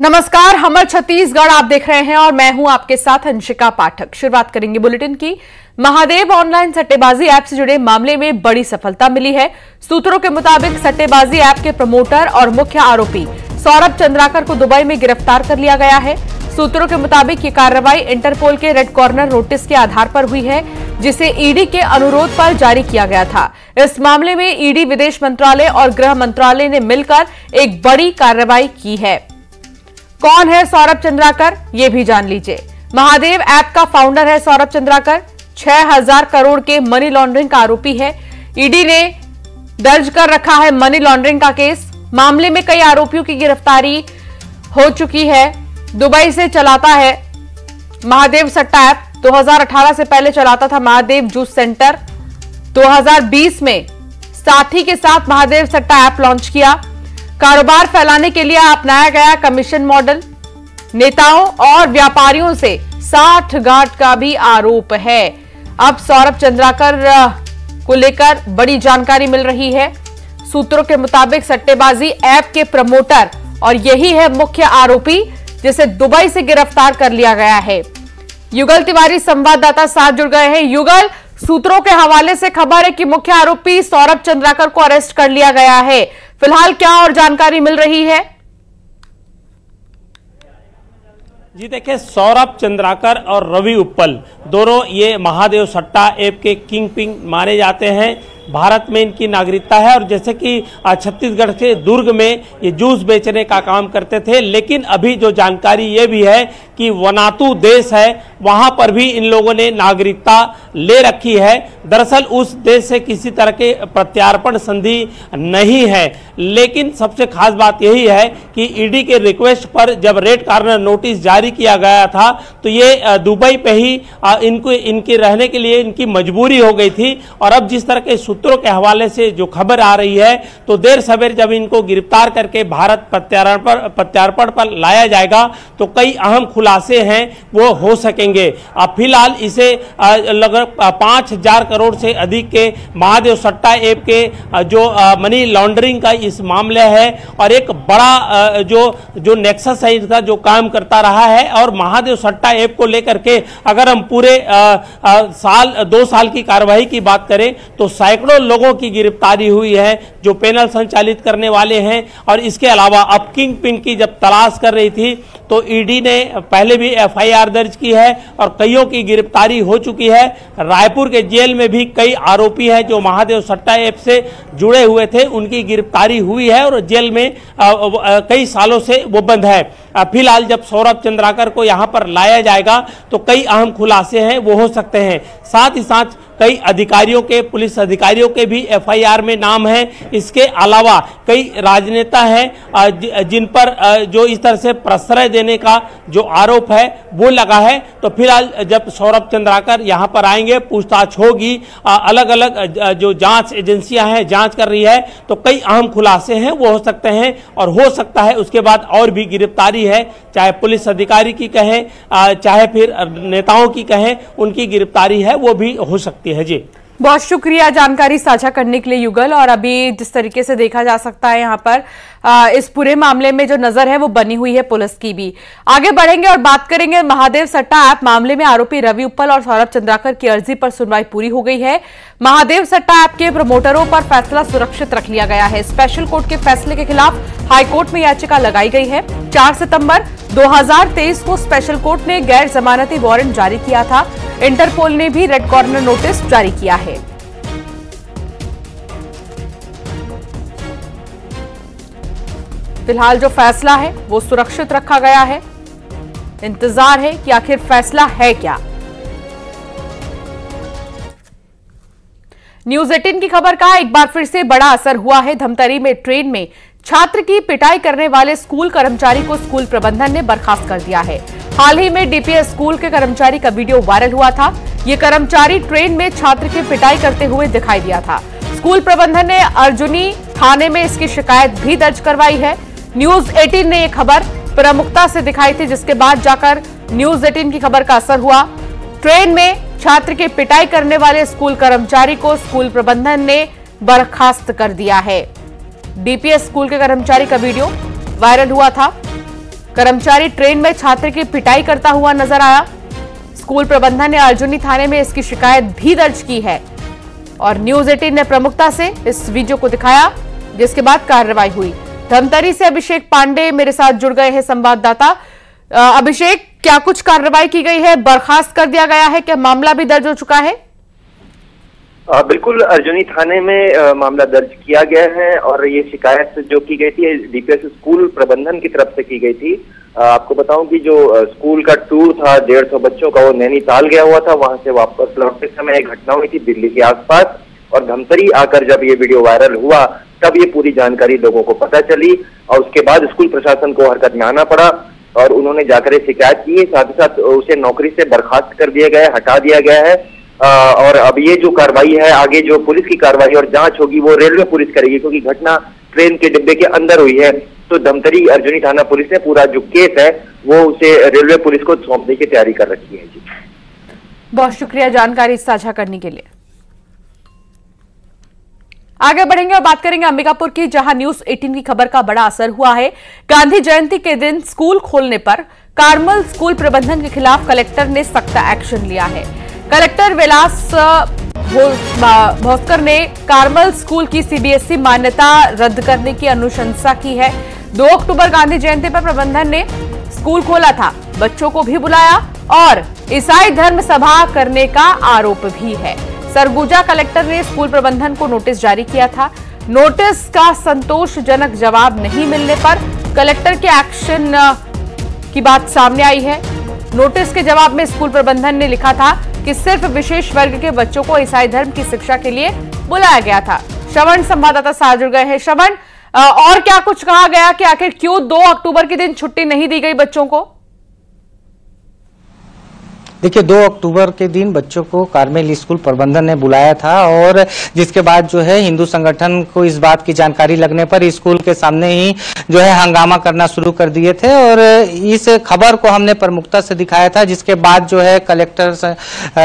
नमस्कार, हमर छत्तीसगढ़ आप देख रहे हैं और मैं हूं आपके साथ अंशिका पाठक। शुरुआत करेंगे बुलेटिन की। महादेव ऑनलाइन सट्टेबाजी ऐप से जुड़े मामले में बड़ी सफलता मिली है। सूत्रों के मुताबिक सट्टेबाजी ऐप के प्रमोटर और मुख्य आरोपी सौरभ चंद्राकर को दुबई में गिरफ्तार कर लिया गया है। सूत्रों के मुताबिक ये कार्रवाई इंटरपोल के रेड कॉर्नर नोटिस के आधार पर हुई है, जिसे ईडी के अनुरोध पर जारी किया गया था। इस मामले में ईडी, विदेश मंत्रालय और गृह मंत्रालय ने मिलकर एक बड़ी कार्रवाई की है। कौन है सौरभ चंद्राकर, ये भी जान लीजिए। महादेव ऐप का फाउंडर है सौरभ चंद्राकर। 6000 करोड़ के मनी लॉन्ड्रिंग का आरोपी है। ईडी ने दर्ज कर रखा है मनी लॉन्ड्रिंग का केस। मामले में कई आरोपियों की गिरफ्तारी हो चुकी है। दुबई से चलाता है महादेव सट्टा ऐप। 2018 से पहले चलाता था महादेव जूस सेंटर। 2020 में साथी के साथ महादेव सट्टा ऐप लॉन्च किया। कारोबार फैलाने के लिए अपनाया गया कमीशन मॉडल। नेताओं और व्यापारियों से साठगांठ का भी आरोप है। अब सौरभ चंद्राकर को लेकर बड़ी जानकारी मिल रही है। सूत्रों के मुताबिक सट्टेबाजी ऐप के प्रमोटर और यही है मुख्य आरोपी, जिसे दुबई से गिरफ्तार कर लिया गया है। युगल तिवारी संवाददाता साथ जुड़ गए हैं। युगल, सूत्रों के हवाले से खबर है कि मुख्य आरोपी सौरभ चंद्राकर को अरेस्ट कर लिया गया है। फिलहाल क्या और जानकारी मिल रही है? जी देखिए, सौरभ चंद्राकर और रवि उप्पल दोनों ये महादेव सट्टा ऐप के किंग पिन माने जाते हैं। भारत में इनकी नागरिकता है और जैसे कि छत्तीसगढ़ के दुर्ग में ये जूस बेचने का काम करते थे। लेकिन अभी जो जानकारी ये भी है कि वनातु देश है, वहां पर भी इन लोगों ने नागरिकता ले रखी है। दरअसल उस देश से किसी तरह के प्रत्यार्पण संधि नहीं है। लेकिन सबसे खास बात यही है कि ईडी के रिक्वेस्ट पर जब रेड कॉर्नर नोटिस जारी किया गया था तो ये दुबई पे ही इनके रहने के लिए इनकी मजबूरी हो गई थी। और अब जिस तरह के सूत्रों के हवाले से जो खबर आ रही है तो देर सवेर जब इनको गिरफ्तार करके भारत प्रत्यार्पण पर लाया जाएगा तो कई अहम खुलासे हैं वो हो सकेंगे। फिलहाल इसे लगभग 5000 करोड़ से अधिक के महादेव सट्टा ऐप के जो मनी लॉन्ड्रिंग का इस मामले है और एक बड़ा जो नेक्सस है इसका जो काम करता रहा है। और महादेव सट्टा ऐप को लेकर के अगर हम पूरे 2 साल की कार्रवाई की बात करें तो सैकड़ों लोगों की गिरफ्तारी हुई है जो पैनल संचालित करने वाले हैं। और इसके अलावा अब किंग पिन की जब तलाश कर रही थी तो ईडी ने पहले भी एफआईआर दर्ज की है और कईयों की गिरफ्तारी हो चुकी है। रायपुर के जेल में भी कई आरोपी हैं जो महादेव सट्टा ऐप से जुड़े हुए थे, उनकी गिरफ्तारी हुई है और जेल में कई सालों से वो बंद है। फिलहाल जब सौरभ चंद्राकर को यहां पर लाया जाएगा तो कई अहम खुलासे हैं वो हो सकते हैं। साथ ही साथ कई अधिकारियों के, पुलिस अधिकारियों के भी एफआईआर में नाम है। इसके अलावा कई राजनेता हैं जिन पर जो इस तरह से प्रश्रय देने का जो आरोप है वो लगा है। तो फिलहाल जब सौरभ चंद्राकर यहां पर आएंगे, पूछताछ होगी, अलग अलग जो जांच एजेंसियां हैं जांच कर रही है तो कई अहम खुलासे हैं वो हो सकते हैं। और हो सकता है उसके बाद और भी गिरफ्तारी है, चाहे पुलिस अधिकारी की कहें चाहे फिर नेताओं की कहें, उनकी गिरफ्तारी है वो भी हो सकती है। जी बहुत शुक्रिया जानकारी साझा करने के लिए युगल। और अभी जिस तरीके से देखा जा सकता है यहाँ पर इस पूरे मामले में जो नजर है वो बनी हुई है पुलिस की भी। आगे बढ़ेंगे और बात करेंगे महादेव सट्टा ऐप मामले में आरोपी रवि उप्पल और सौरभ चंद्राकर की अर्जी पर सुनवाई पूरी हो गई है। महादेव सट्टा ऐप के प्रमोटरों पर फैसला सुरक्षित रख लिया गया है। स्पेशल कोर्ट के फैसले के खिलाफ हाईकोर्ट में याचिका लगाई गई है। 4 सितंबर 2023 को स्पेशल कोर्ट ने गैर जमानती वारंट जारी किया था। इंटरपोल ने भी रेड कॉर्नर नोटिस जारी किया है। फिलहाल जो फैसला है वो सुरक्षित रखा गया है। इंतजार है कि आखिर फैसला है क्या। न्यूज 18 की खबर का एक बार फिर से बड़ा असर हुआ है। धमतरी में ट्रेन में छात्र की पिटाई करने वाले स्कूल कर्मचारी को स्कूल प्रबंधन ने बर्खास्त कर दिया है। हाल ही में डीपीएस स्कूल के कर्मचारी का वीडियो वायरल हुआ था। ये कर्मचारी ट्रेन में छात्र की पिटाई करते हुए दिखाई दिया था। स्कूल प्रबंधन ने अर्जुनी थाने में इसकी शिकायत भी दर्ज करवाई है। न्यूज 18 ने यह खबर प्रमुखता से दिखाई थी, जिसके बाद जाकर न्यूज 18 की खबर का असर हुआ। ट्रेन में छात्र की पिटाई करने वाले स्कूल कर्मचारी को स्कूल प्रबंधन ने बर्खास्त कर दिया है। डीपीएस स्कूल के कर्मचारी का वीडियो वायरल हुआ था। कर्मचारी ट्रेन में छात्र की पिटाई करता हुआ नजर आया। स्कूल प्रबंधन ने अर्जुनी थाने में इसकी शिकायत भी दर्ज की है और न्यूज 18 ने प्रमुखता से इस वीडियो को दिखाया, जिसके बाद कार्रवाई हुई। धमतरी से अभिषेक पांडे मेरे साथ जुड़ गए हैं संवाददाता। अभिषेक, क्या कुछ कार्रवाई की गई है? बर्खास्त कर दिया गया है? क्या मामला भी दर्ज हो चुका है? बिल्कुल, अर्जुनी थाने में मामला दर्ज किया गया है और ये शिकायत जो की गई थी डीपीएस स्कूल प्रबंधन की तरफ से की गई थी। आपको बताऊं कि जो स्कूल का टूर था 150 बच्चों का, वो नैनीताल गया हुआ था। वहां से वापस लौटते समय एक घटना हुई थी दिल्ली के आसपास और धमतरी आकर जब ये वीडियो वायरल हुआ तब ये पूरी जानकारी लोगों को पता चली और उसके बाद स्कूल प्रशासन को हरकत में आना पड़ा और उन्होंने जाकर शिकायत की। साथ ही साथ उसे नौकरी से बर्खास्त कर दिया गया है, हटा दिया गया है। और अब ये जो कार्रवाई है, आगे जो पुलिस की कार्रवाई और जांच होगी वो रेलवे पुलिस करेगी, क्योंकि घटना ट्रेन के डिब्बे के अंदर हुई है। तो धमतरी अर्जुनी थाना पुलिस ने पूरा जो केस है वो उसे रेलवे पुलिस को सौंपने की तैयारी कर रखी है। जी, बहुत शुक्रिया जानकारी साझा करने के लिए। आगे बढ़ेंगे और बात करेंगे अंबिकापुर की, जहां न्यूज 18 की खबर का बड़ा असर हुआ है। गांधी जयंती के दिन स्कूल खोलने पर कार्मल स्कूल प्रबंधन के खिलाफ कलेक्टर ने सख्त एक्शन लिया है। कलेक्टर विलास भोसकर ने कार्मल स्कूल की सीबीएसई मान्यता रद्द करने की अनुशंसा की है। 2 अक्टूबर गांधी जयंती पर प्रबंधन ने स्कूल खोला था, बच्चों को भी बुलाया और ईसाई धर्म सभा करने का आरोप भी है। सरगुजा कलेक्टर ने स्कूल प्रबंधन को नोटिस जारी किया था। नोटिस का संतोषजनक जवाब नहीं मिलने पर कलेक्टर के एक्शन की बात सामने आई है। नोटिस के जवाब में स्कूल प्रबंधन ने लिखा था कि सिर्फ विशेष वर्ग के बच्चों को ईसाई धर्म की शिक्षा के लिए बुलाया गया था। श्रवण संवाददाता साथ जुड़ गए हैं। श्रवण, और क्या कुछ कहा गया कि आखिर क्यों 2 अक्टूबर के दिन छुट्टी नहीं दी गई बच्चों को? देखिए, 2 अक्टूबर के दिन बच्चों को कार्मेल स्कूल प्रबंधन ने बुलाया था और जिसके बाद जो है हिंदू संगठन को इस बात की जानकारी लगने पर स्कूल के सामने ही जो है हंगामा करना शुरू कर दिए थे और इस खबर को हमने प्रमुखता से दिखाया था, जिसके बाद जो है कलेक्टर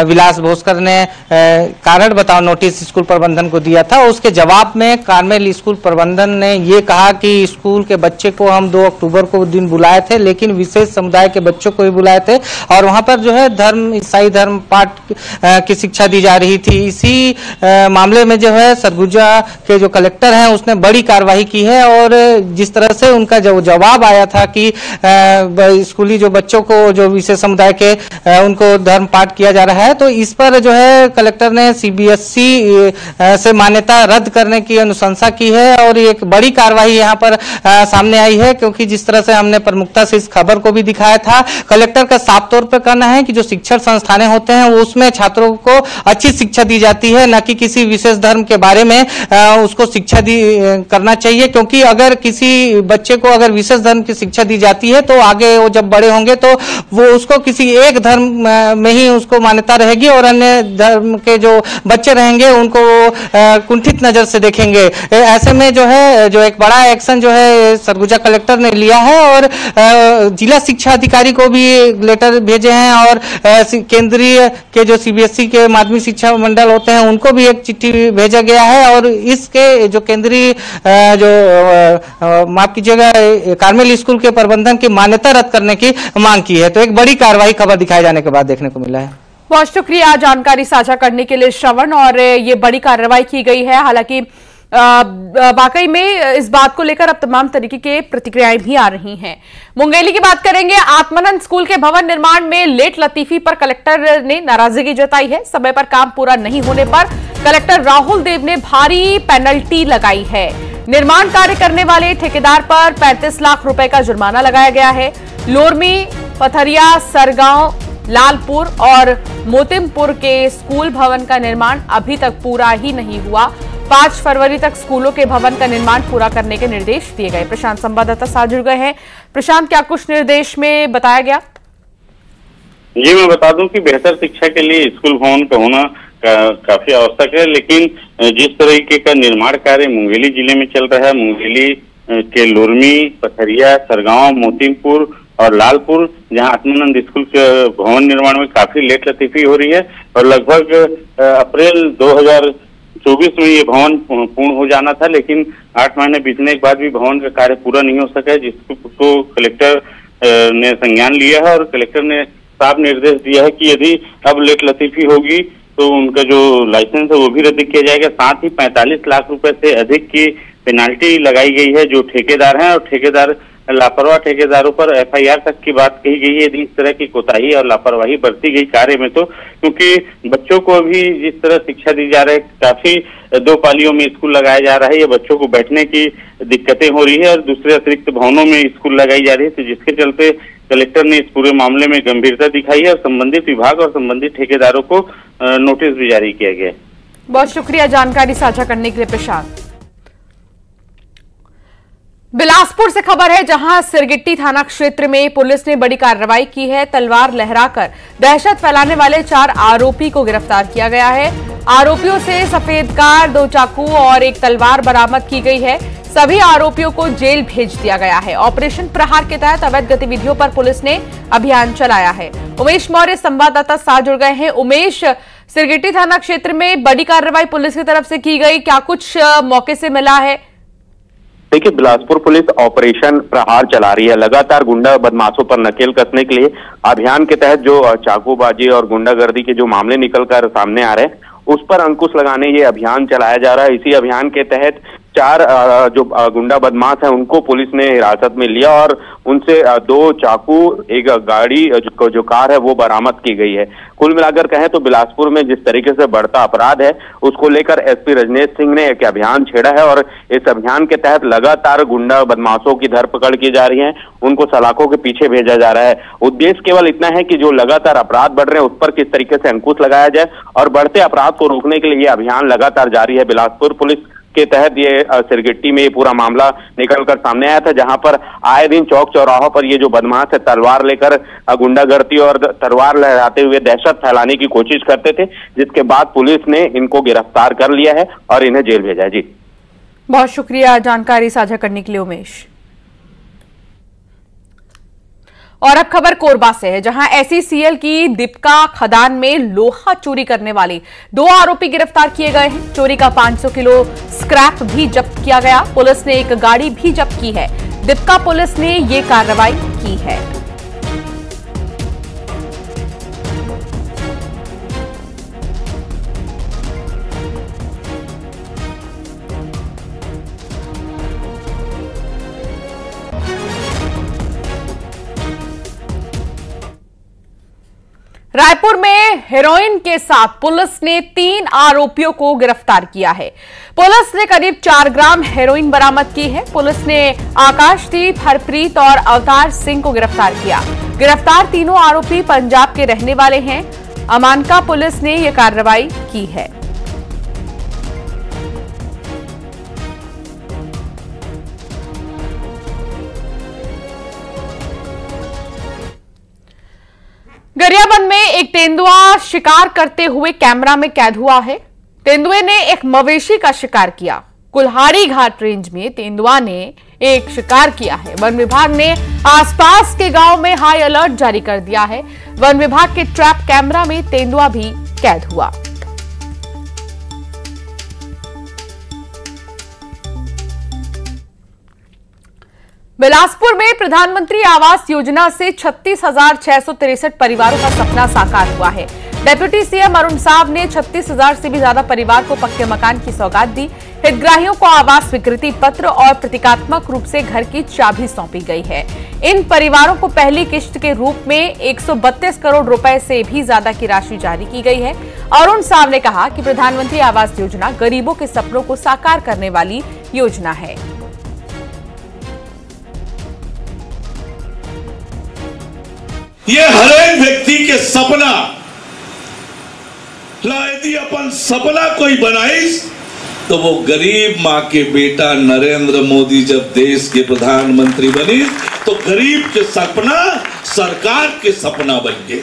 विलास भोसकर ने कारण बताओ नोटिस स्कूल प्रबंधन को दिया था। उसके जवाब में कार्मेल स्कूल प्रबंधन ने ये कहा कि स्कूल के बच्चे को हम 2 अक्टूबर को दिन बुलाए थे, लेकिन विशेष समुदाय के बच्चों को भी बुलाए थे और वहां पर जो है ईसाई धर्म पाठ की शिक्षा दी जा रही थी। इसी मामले में जो है सरगुजा के जो कलेक्टर हैं उसने बड़ी कार्रवाई की है और जिस तरह से उनका जो जवाब आया था कि स्कूली जो बच्चों को जो विशेष समुदाय के उनको धर्म पाठ किया जा रहा है, तो इस पर जो है कलेक्टर ने सीबीएसई से मान्यता रद्द करने की अनुशंसा की है और एक बड़ी कार्रवाई यहाँ पर सामने आई है, क्योंकि जिस तरह से हमने प्रमुखता से इस खबर को भी दिखाया था, कलेक्टर का साफ तौर पर कहना है कि जो शिक्षण संस्थानें होते हैं वो उसमें छात्रों को अच्छी शिक्षा दी जाती है, न कि किसी विशेष धर्म के बारे में उसको शिक्षा करना चाहिए। क्योंकि अगर किसी बच्चे को अगर विशेष धर्म की शिक्षा दी जाती है तो आगे वो जब बड़े होंगे तो वो उसको किसी एक धर्म में ही उसको मान्यता रहेगी और अन्य धर्म के जो बच्चे रहेंगे उनको कुंठित नजर से देखेंगे। ऐसे में जो है जो एक बड़ा एक्शन जो है सरगुजा कलेक्टर ने लिया है और जिला शिक्षा अधिकारी को भी लेटर भेजे हैं और केंद्रीय के जो सीबीएसई के माध्यमिक शिक्षा मंडल होते हैं उनको भी एक चिट्ठी भेजा गया है और इसके जो केंद्रीय जो माफ कीजिएगा कार्मेल स्कूल के प्रबंधन की मान्यता रद्द करने की मांग की है। तो एक बड़ी कार्रवाई खबर दिखाए जाने के बाद देखने को मिला है। बहुत शुक्रिया जानकारी साझा करने के लिए श्रवण। और ये बड़ी कार्रवाई की गई है, हालांकि वाकई में इस बात को लेकर अब तमाम तरीके के प्रतिक्रियाएं भी आ रही हैं। मुंगेली की बात करेंगे। आत्मानंद स्कूल के भवन निर्माण में लेट लतीफी पर कलेक्टर ने नाराजगी जताई है। समय पर काम पूरा नहीं होने पर कलेक्टर राहुल देव ने भारी पेनल्टी लगाई है। निर्माण कार्य करने वाले ठेकेदार पर 35 लाख रुपए का जुर्माना लगाया गया है। लोरमी, पथरिया, सरगांव, लालपुर और मोतिमपुर के स्कूल भवन का निर्माण अभी तक पूरा ही नहीं हुआ। 5 फरवरी तक स्कूलों के भवन का निर्माण पूरा करने के निर्देश दिए गए। प्रशांत संवाददाता साथ जुड़ गए हैं। प्रशांत, क्या कुछ निर्देश में बताया गया? जी, मैं बता दूं कि बेहतर शिक्षा के लिए स्कूल भवन का होना काफी आवश्यक है, लेकिन जिस तरीके का निर्माण कार्य मुंगेली जिले में चल रहा है, मुंगेली के लोरमी, पथरिया, सरगांव, मोतिमपुर और लालपुर, जहां आत्मानंद स्कूल के भवन निर्माण में काफी लेट लतीफी हो रही है और लगभग अप्रैल 2024 में ये भवन पूर्ण हो जाना था, लेकिन 8 महीने बीतने के बाद भी भवन का कार्य पूरा नहीं हो सका है, जिसको कलेक्टर ने संज्ञान लिया है और कलेक्टर ने साफ निर्देश दिया है कि यदि अब लेट लतीफी होगी तो उनका जो लाइसेंस है वो भी रद्द किया जाएगा। साथ ही 45 लाख रुपए से अधिक की पेनाल्टी लगाई गई है जो ठेकेदार हैं, और ठेकेदार लापरवाह ठेकेदारों पर FIR तक की बात कही गई है यदि इस तरह की कोताही और लापरवाही बरती गई कार्य में तो। क्योंकि बच्चों को भी जिस तरह शिक्षा दी जा रही है, काफी 2 पालियों में स्कूल लगाया जा रहा है, ये बच्चों को बैठने की दिक्कतें हो रही है और दूसरे अतिरिक्त भवनों में स्कूल लगाई जा रही है, तो जिसके चलते कलेक्टर ने इस पूरे मामले में गंभीरता दिखाई है और संबंधित विभाग और संबंधित ठेकेदारों को नोटिस भी जारी किया गया है। बहुत शुक्रिया जानकारी साझा करने के लिए प्रशांत। बिलासपुर से खबर है, जहां सिरगिट्टी थाना क्षेत्र में पुलिस ने बड़ी कार्रवाई की है। तलवार लहराकर दहशत फैलाने वाले 4 आरोपी को गिरफ्तार किया गया है। आरोपियों से सफेद कार, 2 चाकू और 1 तलवार बरामद की गई है। सभी आरोपियों को जेल भेज दिया गया है। ऑपरेशन प्रहार के तहत अवैध गतिविधियों पर पुलिस ने अभियान चलाया है। उमेश मौर्य संवाददाता साथ जुड़ गए हैं। उमेश, सिरगिट्टी थाना क्षेत्र में बड़ी कार्रवाई पुलिस की तरफ से की गई, क्या कुछ मौके से मिला है? देखिए, बिलासपुर पुलिस ऑपरेशन प्रहार चला रही है। लगातार गुंडा बदमाशों पर नकेल कसने के लिए अभियान के तहत जो चाकूबाजी और गुंडागर्दी के जो मामले निकलकर सामने आ रहे हैं उस पर अंकुश लगाने ये अभियान चलाया जा रहा है। इसी अभियान के तहत 4 जो गुंडा बदमाश हैं उनको पुलिस ने हिरासत में लिया और उनसे 2 चाकू, 1 गाड़ी जो कार है वो बरामद की गई है। कुल मिलाकर कहें तो बिलासपुर में जिस तरीके से बढ़ता अपराध है उसको लेकर SP रजनेश सिंह ने एक अभियान छेड़ा है और इस अभियान के तहत लगातार गुंडा बदमाशों की धरपकड़ की जा रही है, उनको सलाखों के पीछे भेजा जा रहा है। उद्देश्य केवल इतना है कि जो लगातार अपराध बढ़ रहे हैं उस पर किस तरीके से अंकुश लगाया जाए और बढ़ते अपराध को रोकने के लिए ये अभियान लगातार जारी है। बिलासपुर पुलिस के तहत ये सिरगिट्टी में ये पूरा मामला निकलकर सामने आया था, जहां पर आए दिन चौक चौराहों पर ये जो बदमाश है तलवार लेकर गुंडागर्दी और तलवार लहराते हुए दहशत फैलाने की कोशिश करते थे, जिसके बाद पुलिस ने इनको गिरफ्तार कर लिया है और इन्हें जेल भेजा है। जी, बहुत शुक्रिया जानकारी साझा करने के लिए उमेश। और अब खबर कोरबा से है, जहां SECL की दीपका खदान में लोहा चोरी करने वाले 2 आरोपी गिरफ्तार किए गए हैं। चोरी का 500 किलो स्क्रैप भी जब्त किया गया। पुलिस ने 1 गाड़ी भी जब्त की है। दीपका पुलिस ने ये कार्रवाई की है। रायपुर में हेरोइन के साथ पुलिस ने 3 आरोपियों को गिरफ्तार किया है। पुलिस ने करीब 4 ग्राम हेरोइन बरामद की है। पुलिस ने आकाशदीप, हरप्रीत और अवतार सिंह को गिरफ्तार किया। गिरफ्तार तीनों आरोपी पंजाब के रहने वाले हैं। अमानका पुलिस ने यह कार्रवाई की है। गरियाबंद में एक तेंदुआ शिकार करते हुए कैमरा में कैद हुआ है। तेंदुए ने एक मवेशी का शिकार किया। कुल्हाड़ी घाट रेंज में तेंदुआ ने एक शिकार किया है। वन विभाग ने आसपास के गांव में हाई अलर्ट जारी कर दिया है। वन विभाग के ट्रैप कैमरा में तेंदुआ भी कैद हुआ। बिलासपुर में प्रधानमंत्री आवास योजना से 36,663 परिवारों का सपना साकार हुआ है। डेप्यूटी CM अरुण साव ने 36,000 से भी ज्यादा परिवार को पक्के मकान की सौगात दी। हितग्राहियों को आवास स्वीकृति पत्र और प्रतीकात्मक रूप से घर की चाबी सौंपी गई है। इन परिवारों को पहली किश्त के रूप में 132 करोड़ रुपए से भी ज्यादा की राशि जारी की गई है। अरुण साव ने कहा कि प्रधानमंत्री आवास योजना गरीबों के सपनों को साकार करने वाली योजना है। ये हर एक व्यक्ति के सपना यदि अपन सपना कोई बनाइस तो वो गरीब माँ के बेटा नरेंद्र मोदी जब देश के प्रधानमंत्री बनी तो गरीब के सपना सरकार के सपना बन गए।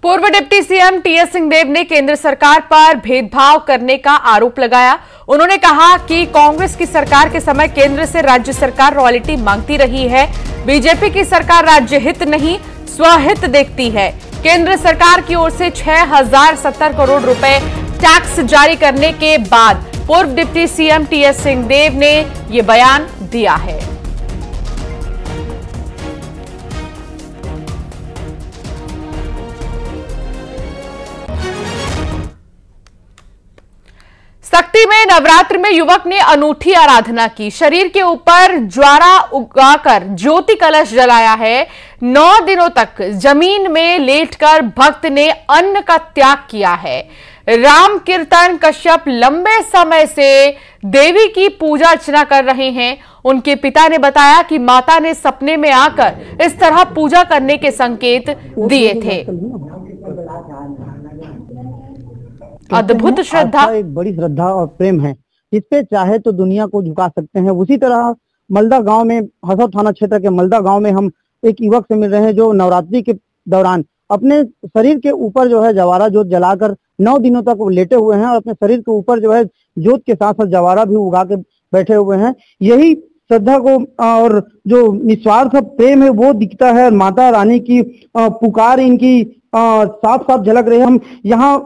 पूर्व डिप्टी CM TS सिंहदेव ने केंद्र सरकार पर भेदभाव करने का आरोप लगाया। उन्होंने कहा कि कांग्रेस की सरकार के समय केंद्र से राज्य सरकार रॉयल्टी मांगती रही है। बीजेपी की सरकार राज्य हित नहीं स्वहित देखती है। केंद्र सरकार की ओर से 6,070 करोड़ रुपए टैक्स जारी करने के बाद पूर्व डिप्टी CM TS सिंहदेव ने यह बयान दिया है। सख्ती में नवरात्र में युवक ने अनूठी आराधना की। शरीर के ऊपर ज्वारा उगाकर ज्योति कलश जलाया है। 9 दिनों तक जमीन में लेटकर भक्त ने अन्न का त्याग किया है। राम कीर्तन कश्यप लंबे समय से देवी की पूजा अर्चना कर रहे हैं। उनके पिता ने बताया कि माता ने सपने में आकर इस तरह पूजा करने के संकेत दिए थे। अद्भुत श्रद्धा, एक बड़ी श्रद्धा और प्रेम है, इस पे चाहे तो दुनिया को झुका सकते हैं। उसी तरह मलदा गांव में, हसौद थाना क्षेत्र के मलदा गांव में हम एक युवक से मिल रहे हैं जो नवरात्रि के दौरान अपने शरीर के ऊपर जो है जवारा जोत जलाकर 9 दिनों तक वो लेटे हुए हैं और अपने शरीर के ऊपर जो है जोत के साथ साथ जवारा भी उगा के बैठे हुए हैं। यही श्रद्धा को और जो निस्वार्थ प्रेम है वो दिखता है। माता रानी की पुकार इनकी साफ साफ झलक रही है। हम यहाँ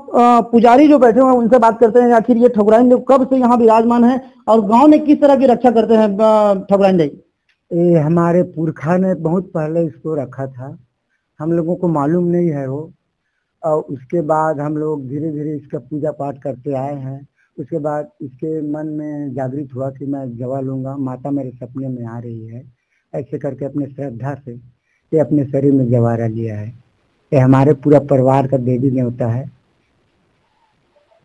पुजारी जो बैठे हुए हैं उनसे बात करते हैं, आखिर ये ठकुराइन देव कब से यहाँ विराजमान है और गांव में किस तरह की रक्षा करते हैं ठकुराइन देव? ये हमारे पुरखा ने बहुत पहले इसको रखा था, हम लोगों को मालूम नहीं है वो, और उसके बाद हम लोग धीरे धीरे इसका पूजा पाठ करते आए हैं। उसके बाद इसके मन में जागृत हुआ कि मैं जवा लूंगा, माता मेरे सपने में आ रही है, ऐसे करके अपने श्रद्धा से ये अपने शरीर में जवारा लिया है। ये हमारे पूरा परिवार का देवी देवता है।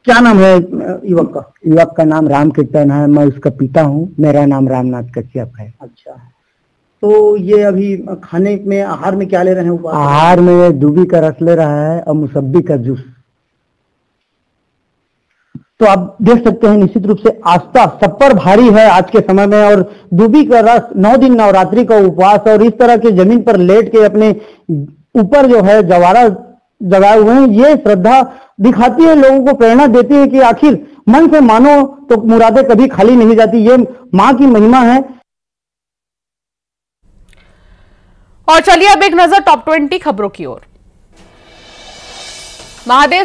क्या नाम है युवक का? युवक का नाम राम कीर्तन है, मैं उसका पिता हूँ, मेरा नाम रामनाथ कश्यप है। अच्छा, तो ये अभी खाने में आहार में क्या ले रहे हैं? आहार में दूबी का रस ले रहा है और मुसब्बी का जूस। तो आप देख सकते हैं निश्चित रूप से आस्था सब पर भारी है आज के समय में, और दूबी का रस, 9 दिन नवरात्रि का उपवास और इस तरह के जमीन पर लेट के अपने ऊपर जो है जवारा जगाए हुए हैं, ये श्रद्धा दिखाती है, लोगों को प्रेरणा देती है कि आखिर मन से मानो तो मुरादें कभी खाली नहीं जाती। ये माँ की महिमा है। और चलिए अब एक नजर टॉप 20 खबरों की ओर। महादेव